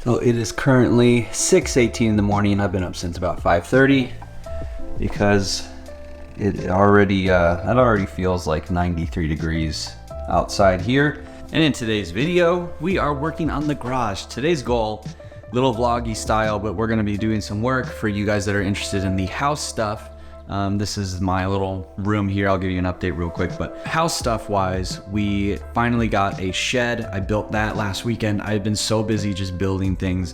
So it is currently 6:18 in the morning. I've been up since about 5:30 because it already feels like 93 degrees outside here. And in today's video, we are working on the garage. Today's goal, little vloggy style, but we're gonna be doing some work for you guys that are interested in the house stuff. This is my little room here. I'll give you an update real quick, but house stuff wise, we finally got a shed. I built that last weekend. I've been so busy just building things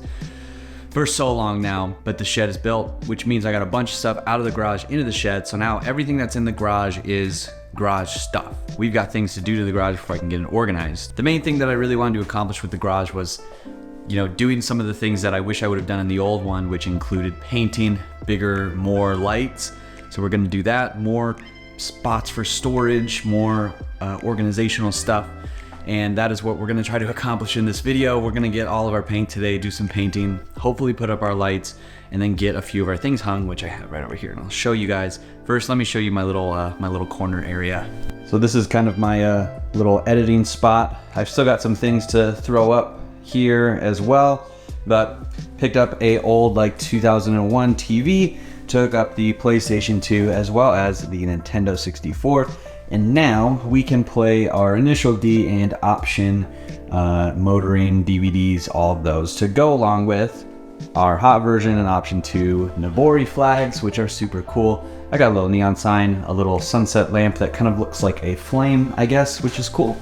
for so long now, but the shed is built, which means I got a bunch of stuff out of the garage into the shed. So now everything that's in the garage is garage stuff. We've got things to do to the garage before I can get it organized. The main thing that I really wanted to accomplish with the garage was, you know, doing some of the things that I wish I would have done in the old one, which included painting, bigger, more lights. So we're gonna do that, more spots for storage, more organizational stuff. And that is what we're gonna try to accomplish in this video. We're gonna get all of our paint today, do some painting, hopefully put up our lights, and then get a few of our things hung, which I have right over here, and I'll show you guys. First, let me show you my little corner area. So this is kind of my little editing spot. I've still got some things to throw up here as well, but picked up a old like 2001 TV, took up the PlayStation 2 as well as the Nintendo 64, and now we can play our Initial D and Option motoring DVDs, all of those, to go along with our hot version and Option 2 Nabori flags, which are super cool. I got a little neon sign, a little sunset lamp that kind of looks like a flame, I guess, which is cool.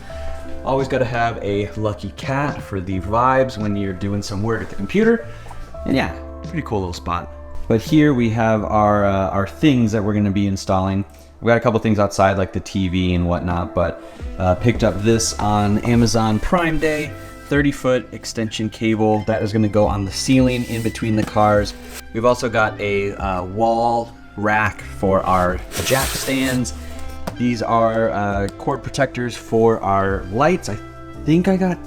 Always got to have a lucky cat for the vibes when you're doing some work at the computer. And yeah, pretty cool little spot. But here we have our things that we're going to be installing. We got a couple things outside like the TV and whatnot, but picked up this on Amazon Prime Day, 30-foot extension cable that is going to go on the ceiling in between the cars. We've also got a wall rack for our jack stands. These are cord protectors for our lights. I think I got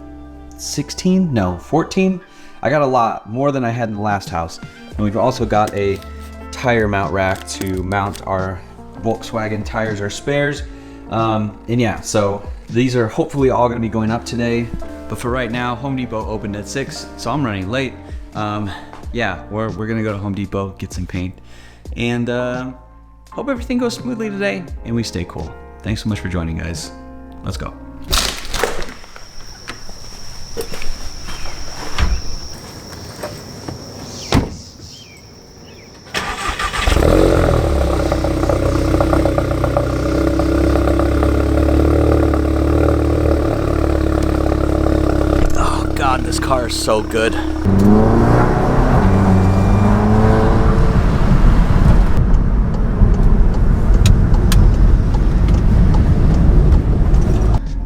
16, no, 14. I got a lot, more than I had in the last house. And we've also got a tire mount rack to mount our Volkswagen tires or spares. And yeah, so these are hopefully all gonna be going up today. But for right now, Home Depot opened at 6, so I'm running late. Yeah, we're gonna go to Home Depot, get some paint, and hope everything goes smoothly today and we stay cool. Thanks so much for joining, guys. Let's go. Oh God, this car is so good.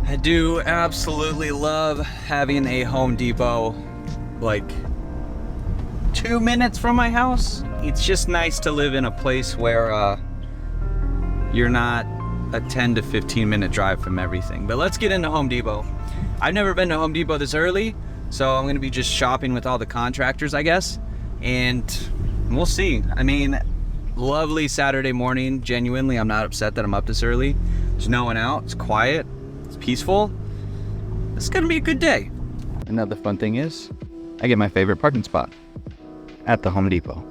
I do absolutely love having a Home Depot like 2 minutes from my house. It's just nice to live in a place where you're not a 10 to 15 minute drive from everything. But let's get into Home Depot. I've never been to Home Depot this early, so I'm gonna be just shopping with all the contractors, I guess, and we'll see. I mean, lovely Saturday morning. Genuinely, I'm not upset that I'm up this early. There's no one out, it's quiet, it's peaceful. It's gonna be a good day. Another fun thing is, I get my favorite parking spot at the Home Depot.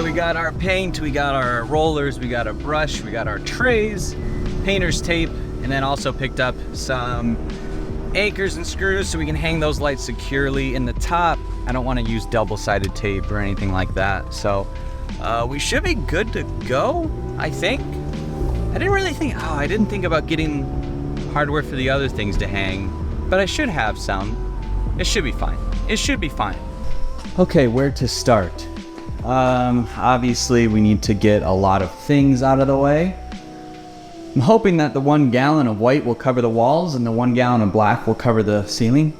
We got our paint, we got our rollers, we got a brush, we got our trays, painter's tape, and then also picked up some anchors and screws so we can hang those lights securely in the top. I don't want to use double-sided tape or anything like that, so we should be good to go, I think. I didn't think about getting hardware for the other things to hang, but I should have some. It should be fine. It should be fine. Okay, where to start? Obviously we need to get a lot of things out of the way. I'm hoping that the 1 gallon of white will cover the walls and the 1 gallon of black will cover the ceiling.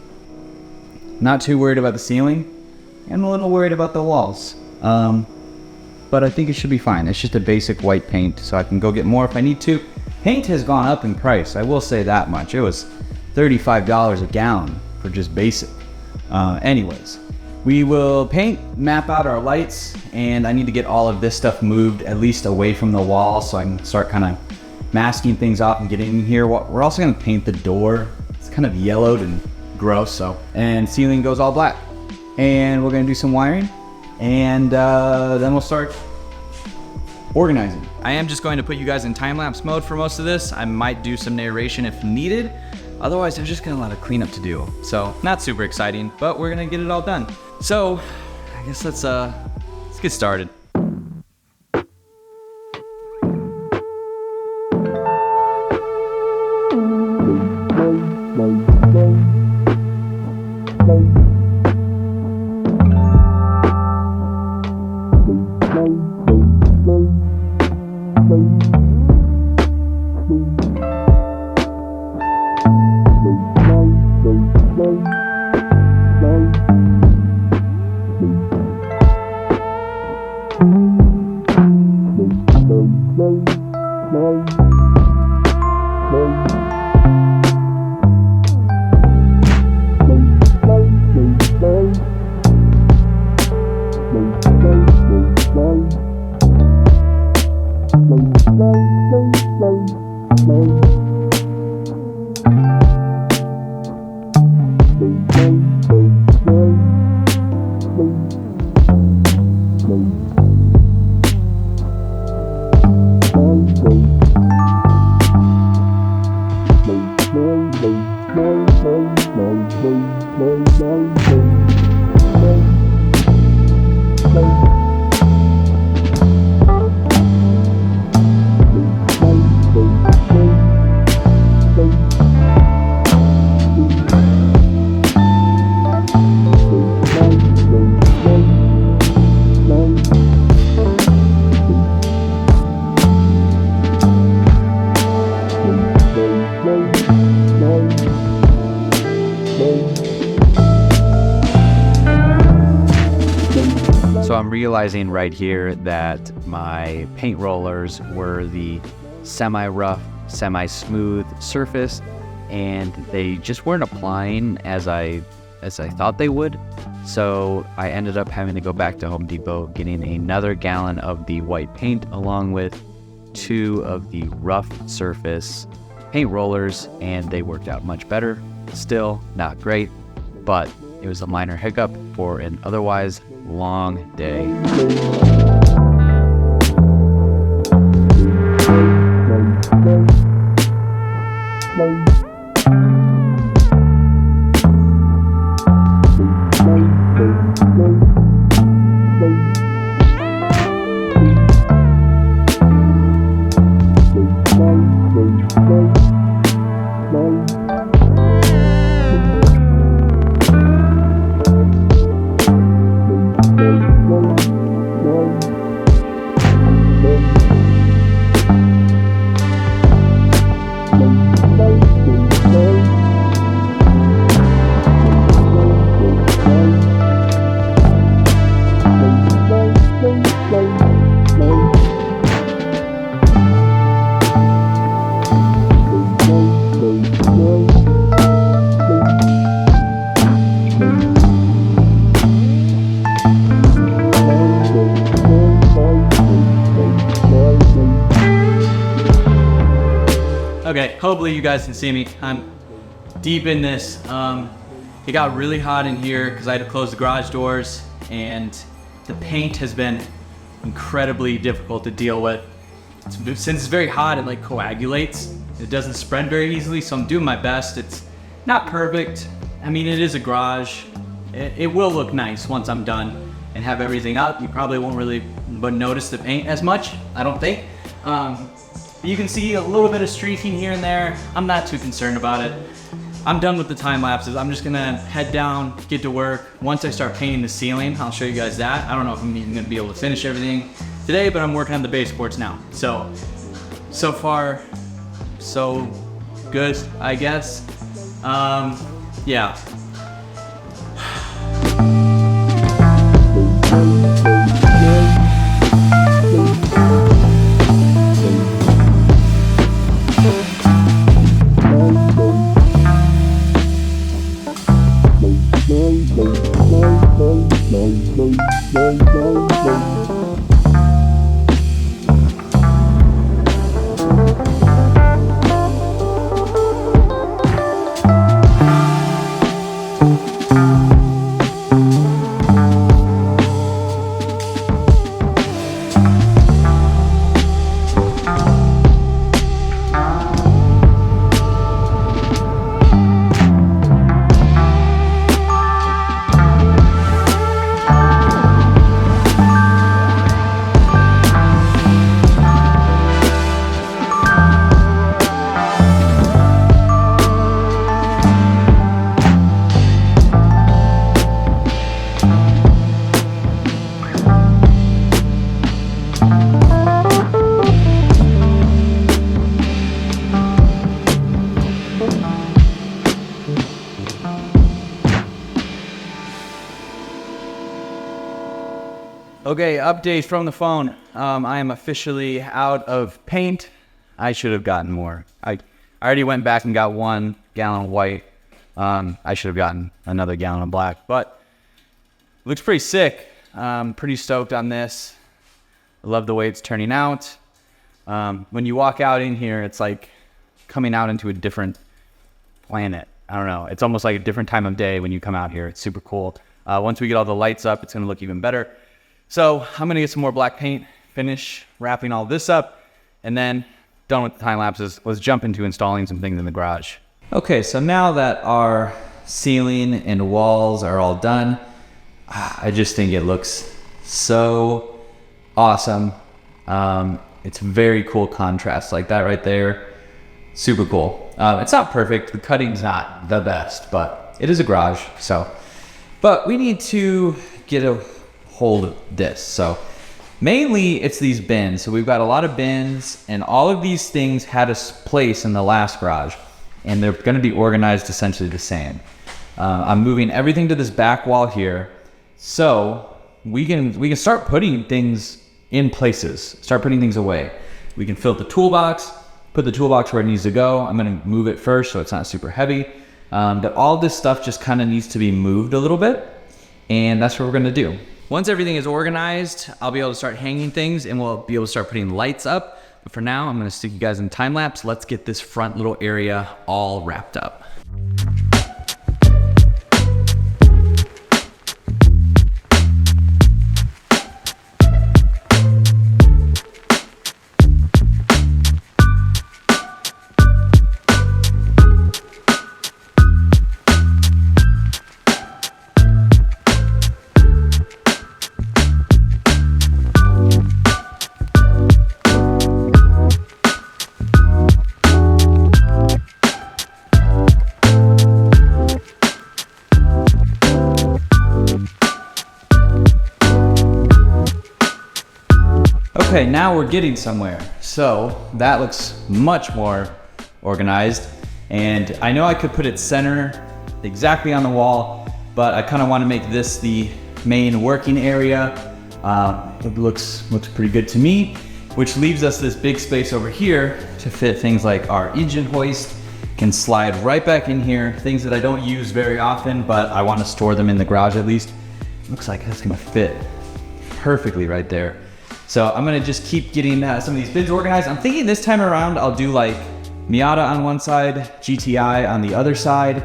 Not too worried about the ceiling. I'm a little worried about the walls. But I think it should be fine. It's just a basic white paint, so I can go get more if I need to. Paint has gone up in price, I will say that much. It was $35 a gallon for just basic. Anyways, we will map out our lights, and I need to get all of this stuff moved at least away from the wall so I can start kind of masking things off and getting in here. We're also gonna paint the door. It's kind of yellowed and gross, and ceiling goes all black. And we're gonna do some wiring, and then we'll start organizing. I am just going to put you guys in time-lapse mode for most of this. I might do some narration if needed. Otherwise, there's just gonna be a lot of cleanup to do. So not super exciting, but we're gonna get it all done. So I guess let's get started. So I'm realizing right here that my paint rollers were the semi-rough, semi-smooth surface, and they just weren't applying as I thought they would. So I ended up having to go back to Home Depot, getting another gallon of the white paint along with 2 of the rough surface paint rollers, and they worked out much better. Still not great, but it was a minor hiccup for an otherwise long day. Okay, hopefully you guys can see me. I'm deep in this. It got really hot in here because I had to close the garage doors, and the paint has been incredibly difficult to deal with. Since it's very hot, it like coagulates. It doesn't spread very easily, so I'm doing my best. It's not perfect. I mean, it is a garage. It will look nice once I'm done and have everything up. You probably won't really notice the paint as much, I don't think. You can see a little bit of streaking here and there. I'm not too concerned about it. I'm done with the time lapses. I'm just gonna head down, get to work. Once I start painting the ceiling, I'll show you guys that. I don't know if I'm even gonna be able to finish everything today, but I'm working on the baseboards now. So far, so good, I guess. Yeah. Okay, update from the phone. I am officially out of paint. I should have gotten more. I already went back and got 1 gallon of white. I should have gotten another gallon of black, but it looks pretty sick. Pretty stoked on this. I love the way it's turning out. When you walk out in here, it's like coming out into a different planet. I don't know. It's almost like a different time of day when you come out here. It's super cool. Once we get all the lights up, it's going to look even better. So I'm going to get some more black paint, finish wrapping all this up, and then done with the time lapses. Let's jump into installing some things in the garage. Okay, so now that our ceiling and walls are all done, I just think it looks so awesome. It's very cool contrast, like that right there. Super cool. It's not perfect. The cutting's not the best, but it is a garage. But we need to get a hold of this. So mainly it's these bins. So we've got a lot of bins, and all of these things had a place in the last garage, and they're going to be organized essentially the same. I'm moving everything to this back wall here, so we can start putting things in places, start putting things away. We can fill the toolbox, put the toolbox where it needs to go. I'm going to move it first so it's not super heavy. But all this stuff just kind of needs to be moved a little bit, and that's what we're going to do. Once everything is organized, I'll be able to start hanging things, and we'll be able to start putting lights up. But for now, I'm going to stick you guys in time lapse. Let's get this front little area all wrapped up. Okay, now we're getting somewhere. So that looks much more organized. And I know I could put it center exactly on the wall, but I kind of want to make this the main working area. It looks pretty good to me, which leaves us this big space over here to fit things like our engine hoist. Can slide right back in here, things that I don't use very often, but I want to store them in the garage at least. Looks like that's gonna fit perfectly right there. So I'm gonna just keep getting some of these bins organized. I'm thinking this time around I'll do like Miata on one side, GTI on the other side,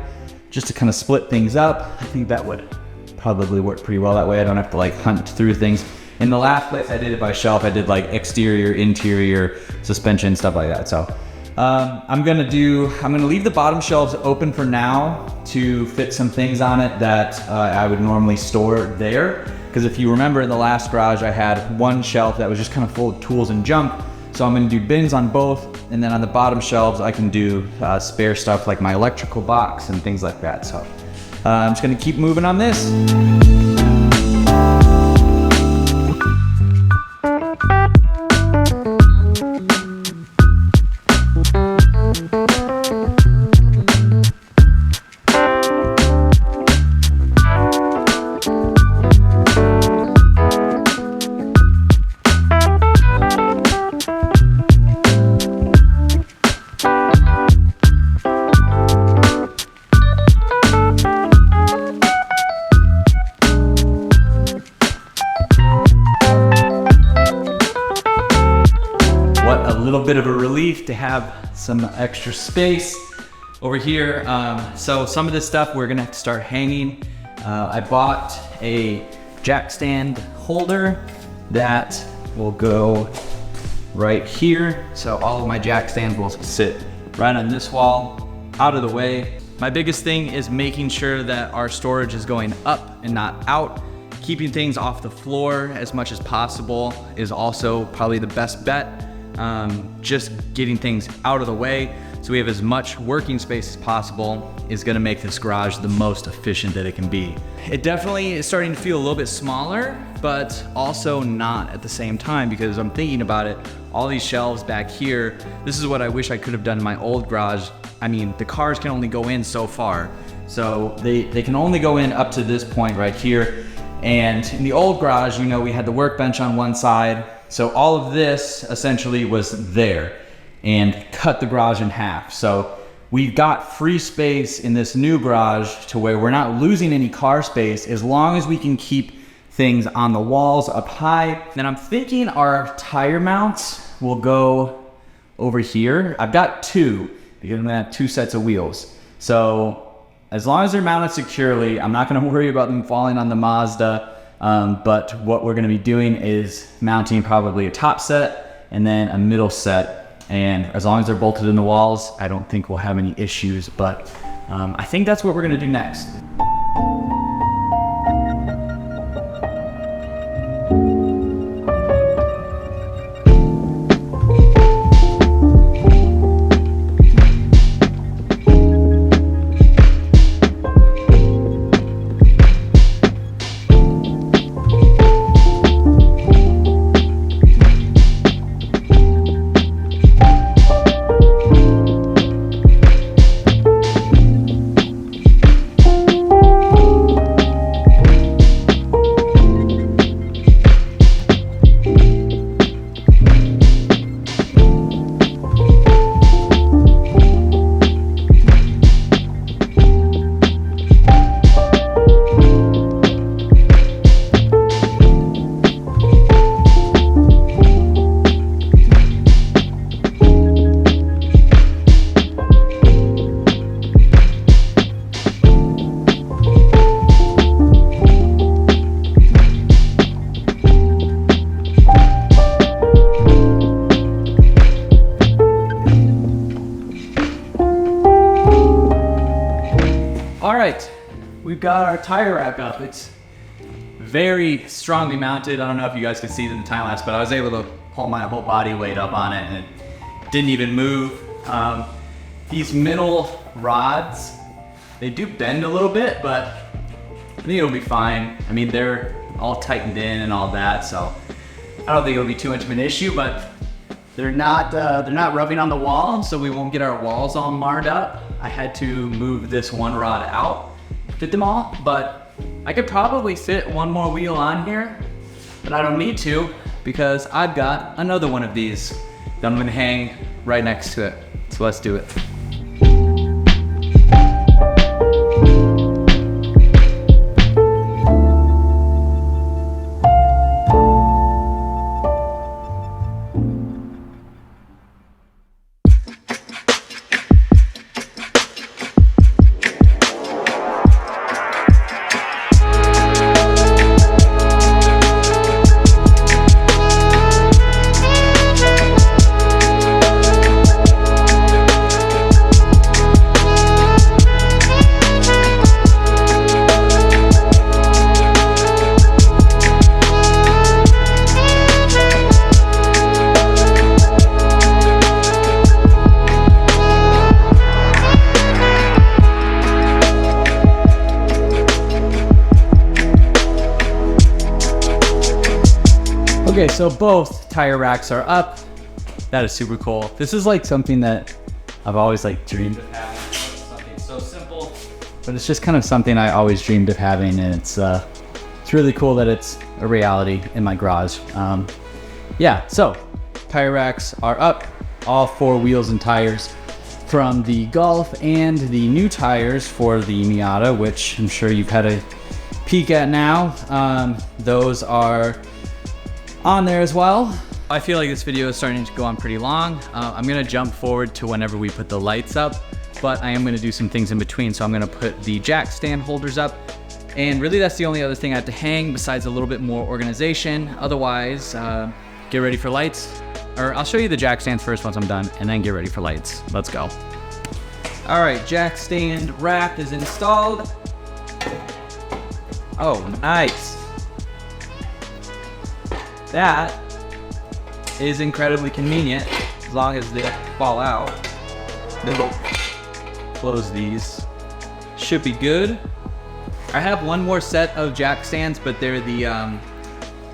just to kind of split things up. I think that would probably work pretty well that way. I don't have to like hunt through things. In the last place I did it by shelf, I did like exterior, interior, suspension, stuff like that. So I'm gonna leave the bottom shelves open for now to fit some things on it that I would normally store there. Because if you remember in the last garage, I had one shelf that was just kind of full of tools and junk. So I'm gonna do bins on both. And then on the bottom shelves, I can do spare stuff like my electrical box and things like that. So I'm just gonna keep moving on this. Bit of a relief to have some extra space over here. So some of this stuff we're gonna have to start hanging. I bought a jack stand holder that will go right here. So all of my jack stands will sit right on this wall, out of the way. My biggest thing is making sure that our storage is going up and not out. Keeping things off the floor as much as possible is also probably the best bet. Just getting things out of the way so we have as much working space as possible is gonna make this garage the most efficient that it can be. It definitely is starting to feel a little bit smaller, but also not at the same time, because I'm thinking about it, all these shelves back here, this is what I wish I could have done in my old garage. I mean, the cars can only go in so far. So they can only go in up to this point right here. And in the old garage, you know, we had the workbench on one side. So all of this essentially was there and cut the garage in half. So we've got free space in this new garage to where we're not losing any car space as long as we can keep things on the walls up high. Then I'm thinking our tire mounts will go over here. I've got two because I'm gonna have two sets of wheels. So as long as they're mounted securely, I'm not gonna worry about them falling on the Mazda. But what we're gonna be doing is mounting probably a top set and then a middle set. And as long as they're bolted in the walls, I don't think we'll have any issues. But I think that's what we're gonna do next. We've got our tire rack up. It's very strongly mounted. I don't know if you guys can see it in the time lapse, but I was able to pull my whole body weight up on it and it didn't even move. These middle rods, they do bend a little bit, but I think it'll be fine. I mean, they're all tightened in and all that, so I don't think it'll be too much of an issue, but they're not rubbing on the wall, so we won't get our walls all marred up. I had to move this one rod out, fit them all, but I could probably fit one more wheel on here, but I don't need to because I've got another one of these that I'm gonna hang right next to it. So let's do it. Okay, so both tire racks are up. That is super cool. This is like something that I've always like dreamed of having. Something so simple, but it's just kind of something I always dreamed of having, and it's really cool that it's a reality in my garage. Yeah, so tire racks are up, all four wheels and tires from the Golf and the new tires for the Miata, which I'm sure you've had a peek at now. Those are on there as well. I feel like this video is starting to go on pretty long. I'm gonna jump forward to whenever we put the lights up, but I am gonna do some things in between. So I'm gonna put the jack stand holders up, and really that's the only other thing I have to hang besides a little bit more organization. Otherwise, get ready for lights. Or I'll show you the jack stands first once I'm done, and then get ready for lights. Let's go. All right, jack stand rack is installed. Oh, nice. That is incredibly convenient as long as they fall out. Then we'll close these. Should be good. I have one more set of jack stands, but they're the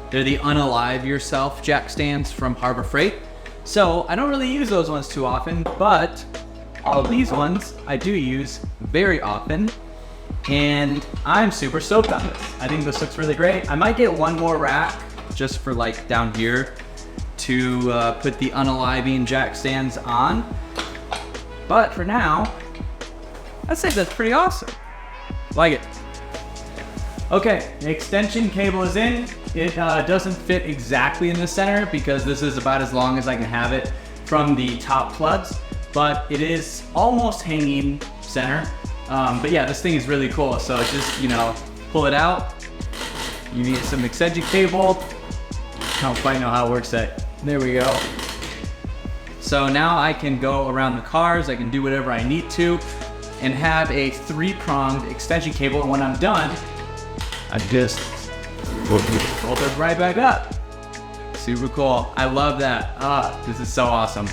unalive yourself jack stands from Harbor Freight. So I don't really use those ones too often, but all of these ones I do use very often. and I'm super stoked on this. I think this looks really great. I might get one more rack just for like down here to put the unaliving jack stands on. But for now, I'd say that's pretty awesome. Like it. Okay, the extension cable is in. It doesn't fit exactly in the center because this is about as long as I can have it from the top plugs, but it is almost hanging center. But yeah, this thing is really cool. So just, you know, pull it out. You need some extension cable. I don't quite know how it works yet. There we go. So now I can go around the cars. I can do whatever I need to and have a 3-pronged extension cable. And when I'm done, I just fold it right back up. Super cool. I love that. This is so awesome.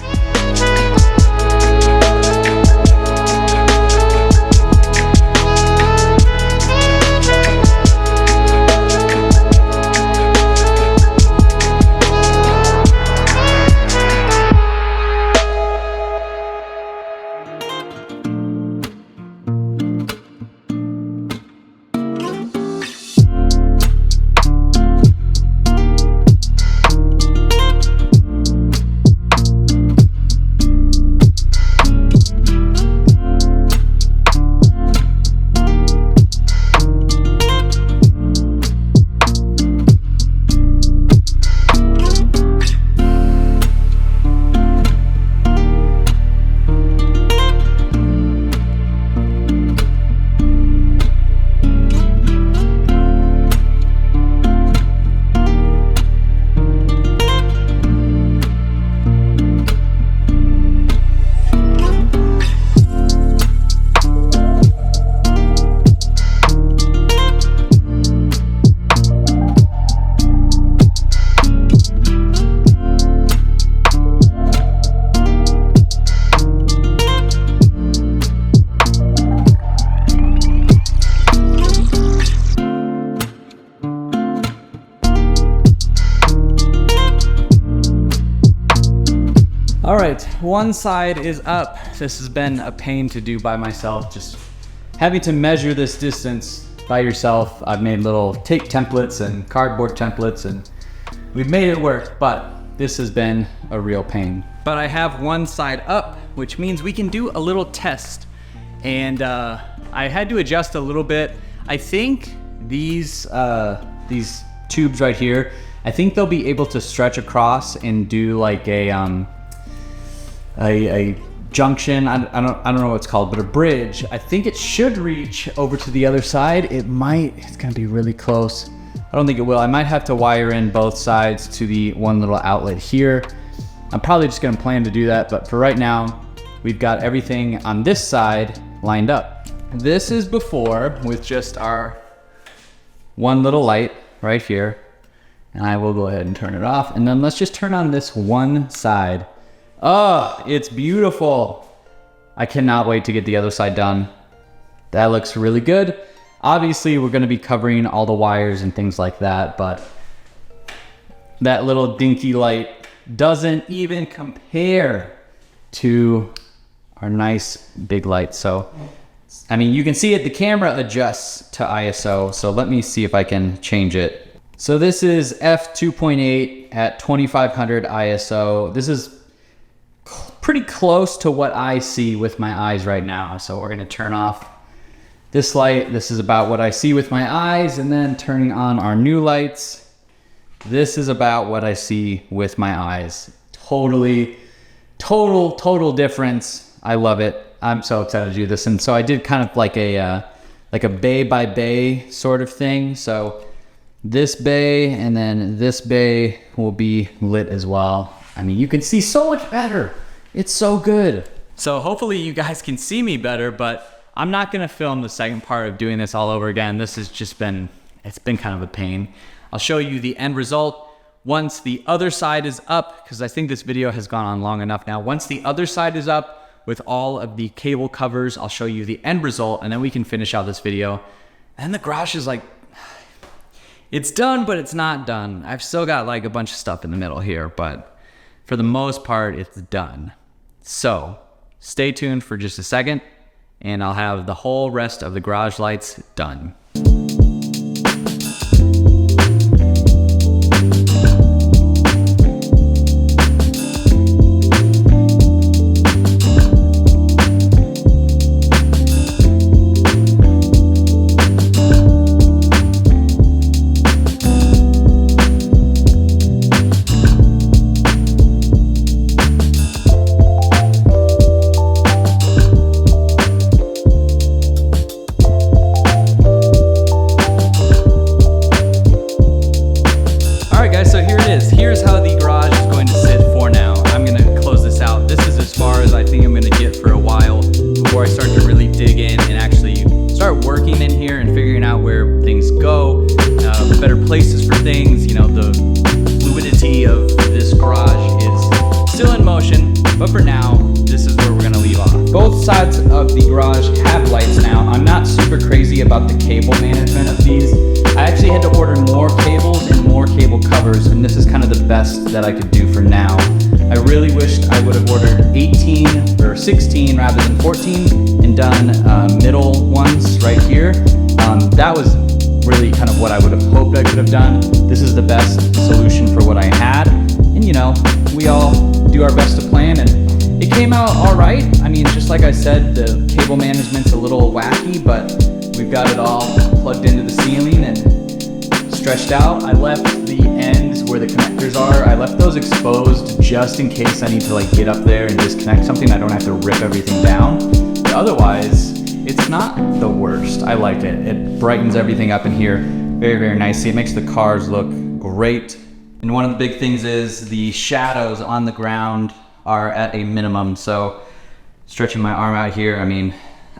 All right, one side is up. This has been a pain to do by myself, just having to measure this distance by yourself. I've made little tape templates and cardboard templates and we've made it work, but this has been a real pain. But I have one side up, which means we can do a little test. And I had to adjust a little bit. I think these tubes right here, I think they'll be able to stretch across and do like a junction, I don't know what it's called, but a bridge. I think it should reach over to the other side. It's gonna be really close. I don't think it will. I might have to wire in both sides to the one little outlet here. I'm probably just gonna plan to do that, but for right now, we've got everything on this side lined up. This is before with just our one little light right here. And I will go ahead and turn it off. And then let's just turn on this one side. Oh, it's beautiful. I cannot wait to get the other side done. That looks really good. Obviously, we're gonna be covering all the wires and things like that, but that little dinky light doesn't even compare to our nice big light. So, I mean, you can see it, the camera adjusts to ISO. So let me see if I can change it. So this is f2.8 at 2500 ISO. This is pretty close to what I see with my eyes right now. So we're gonna turn off this light. This is about what I see with my eyes, and then turning on our new lights. This is about what I see with my eyes. Total difference. I love it. I'm so excited to do this. And so I did kind of like a bay by bay sort of thing. So this bay and then this bay will be lit as well. I mean, you can see so much better. It's so good. So hopefully you guys can see me better, but I'm not gonna film the second part of doing this all over again. This has just been, it's been kind of a pain. I'll show you the end result once the other side is up, because I think this video has gone on long enough now. Once the other side is up with all of the cable covers, I'll show you the end result, and then we can finish out this video. And the garage is like, it's done, but it's not done. I've still got like a bunch of stuff in the middle here, but for the most part, it's done. So stay tuned for just a second and I'll have the whole rest of the garage lights done. Here's how the garage is going to sit for now. I'm going to close this out. This is as far as I think I'm going to get for a while before I start to really dig in and actually start working in here and figuring out where things go, better places for things. You know, the fluidity of this garage is still in motion, but for now, this is where we're going to leave off. Both sides of the garage have lights now. I'm not super crazy about the cable management of these. I actually had to order more cables and more cable covers, and this is kind of the best that I could do for now. I really wished I would have ordered 18 or 16 rather than 14 and done middle ones right here. That was really kind of what I would have hoped I could have done. This is the best solution for what I had, and you know, we all do our best to plan, and it came out all right. I mean, just like I said, the cable management's a little wacky, but we've got it all plugged into the ceiling and stretched out. I left the ends where the connectors are, I left those exposed just in case I need to like get up there and disconnect something. I don't have to rip everything down. But otherwise, it's not the worst. I like it. It brightens everything up in here very, very nicely. It makes the cars look great. And one of the big things is the shadows on the ground are at a minimum. So stretching my arm out here, I mean,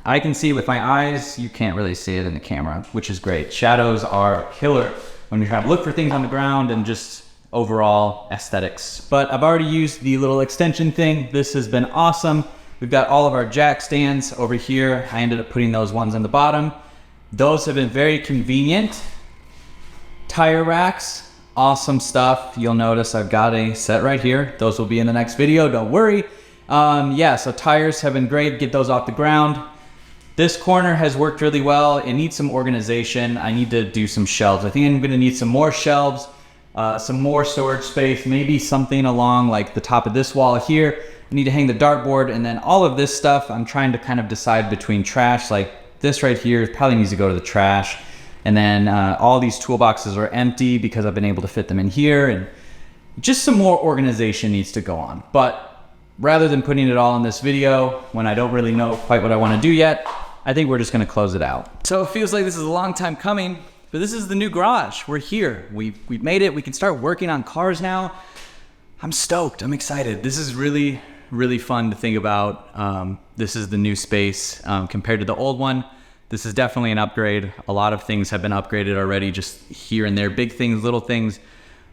I can see with my eyes, you can't really see it in the camera, which is great. Shadows are killer when you're trying to look for things on the ground and just overall aesthetics. But I've already used the little extension thing. This has been awesome. We've got all of our jack stands over here. I ended up putting those ones on the bottom. Those have been very convenient. Tire racks, awesome stuff. You'll notice I've got a set right here. Those will be in the next video, don't worry. Yeah, so tires have been great. Get those off the ground. This corner has worked really well. It needs some organization. I need to do some shelves. I think I'm gonna need some more shelves, some more storage space, maybe something along like the top of this wall here. I need to hang the dartboard, and then all of this stuff, I'm trying to kind of decide between trash, like this right here probably needs to go to the trash. And then all these toolboxes are empty because I've been able to fit them in here, and just some more organization needs to go on. But rather than putting it all in this video when I don't really know quite what I wanna do yet, I think we're just gonna close it out. So it feels like this is a long time coming, but this is the new garage. We're here, we've made it. We can start working on cars now. I'm stoked, I'm excited. This is really, really fun to think about. This is the new space compared to the old one. This is definitely an upgrade. A lot of things have been upgraded already, just here and there, big things, little things.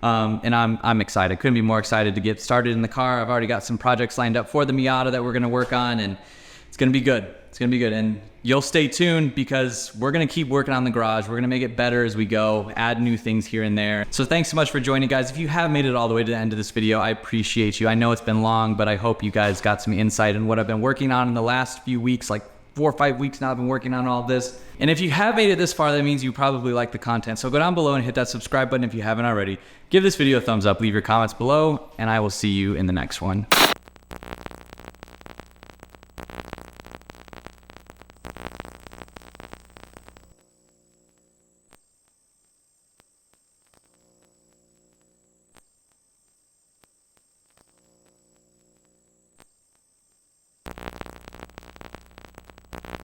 And I'm excited. Couldn't be more excited to get started in the car. I've already got some projects lined up for the Miata that we're gonna work on, and it's gonna be good. It's gonna be good. And you'll stay tuned because we're gonna keep working on the garage. We're gonna make it better as we go, add new things here and there. So thanks so much for joining, guys. If you have made it all the way to the end of this video, I appreciate you. I know it's been long, but I hope you guys got some insight in what I've been working on in the last few weeks, like 4 or 5 weeks now I've been working on all of this. And if you have made it this far, that means you probably like the content. So go down below and hit that subscribe button if you haven't already. Give this video a thumbs up, leave your comments below, and I will see you in the next one.